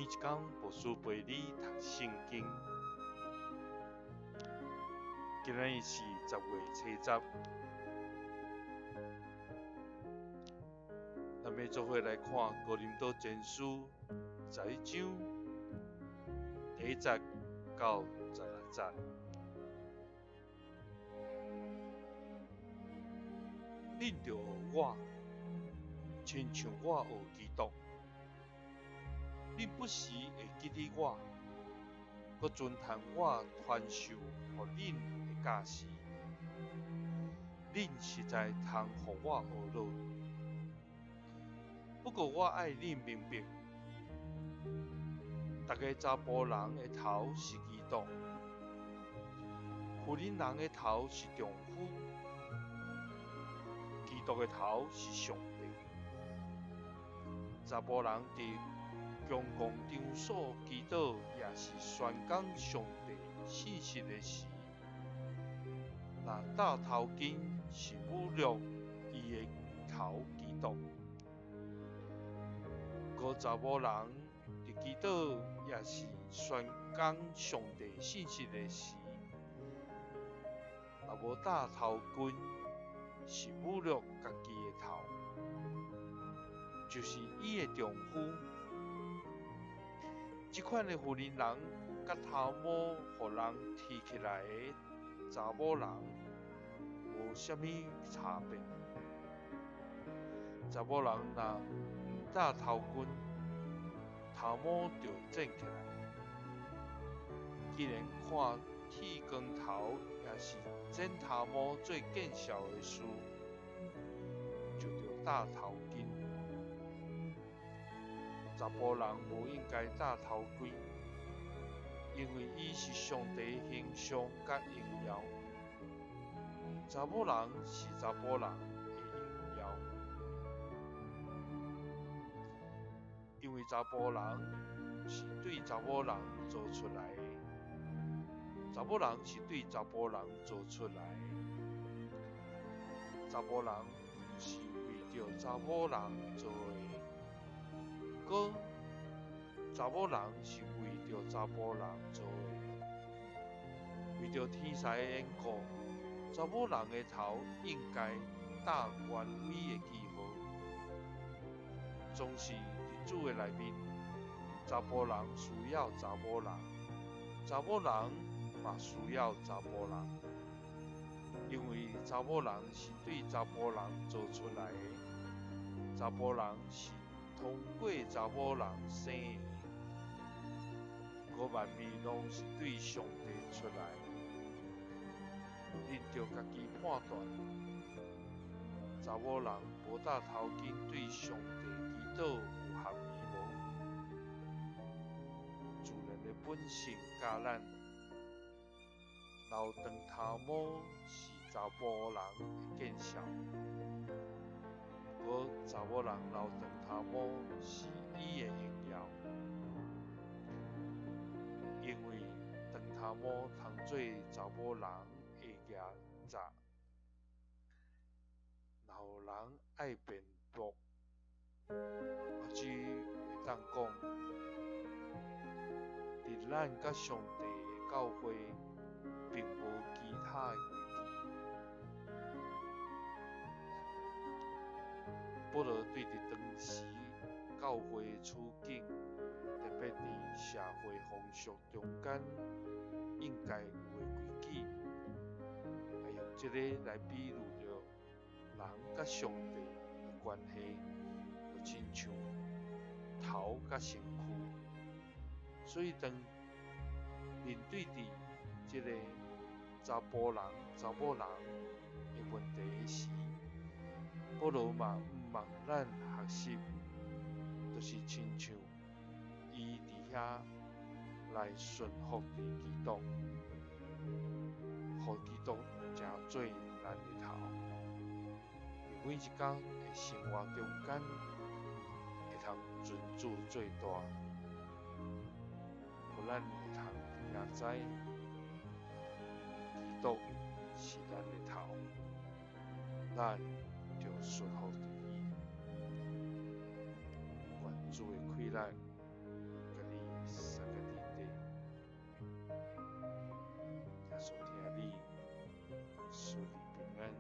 一天，牧师陪你读圣经。今日是10月初10，咱要做伙来看《哥林多前书》11章1节到16节。恁着学我，亲像我学基督。恁不时会记得我，搁尊叹我传授予恁的教示。恁实在通予我学落。不过我爱恁明白，逐个查甫人的头是基督，妇人人的头是丈夫，基督的头是上帝。查甫人伫公共场所祈祷，也是宣讲上帝信息的时，若戴头巾是侮辱伊的头基督。个查某人伫祈祷，也是宣讲上帝信息的时，若无戴头巾是侮辱家己的头，就是伊的丈夫。即款的妇人人，甲头毛互人剃起来的查某人，无啥物差别。查某人若毋戴头巾，头毛就剪起来。既然看剃光头也是剪头毛最见效的事，就着戴头巾。查甫人无应该戴头盔，因为伊是上帝的形象甲荣耀。查某人是查甫人的荣耀，因为查甫人是对查某人做出来的，查某人是对查甫人做出来的。查甫人是为着查某人做的。个查某人是为着查甫人做的，为着天使的缘故，查某人的头应该戴权威的记号。总是伫主的内面，查甫人需要查某人，查某人嘛需要查甫人，因为查某人是对查甫人做出来的，查甫人是通过查某人生的，万物拢是对上帝出来的。恁着家己判断，查某人无戴头巾对上帝祈祷有合意无？自然的本性教咱，留长头毛是查甫人的见效。不过，查某人留长头毛是伊的荣耀，因为长头毛通做查某人的牙杂。老人爱辩驳，或者会当讲，伫咱甲上帝的教会，并无其他的规矩。保罗对伫当时教会的处境，特别伫社会风俗中间应该有的规矩，来用这个来比喻着人甲上帝的关系，就亲像头甲身躯。所以当面对伫这个查甫人、查某人的问题时，保罗嘛毋望咱学习，就是亲像伊伫遐来顺服伫基督，互基督成做咱的头。每一天的生活中间，会通尊主最大，互咱会通明知基督是咱的头，咱就顺服伫伊。愿主的快乐，甲你恩。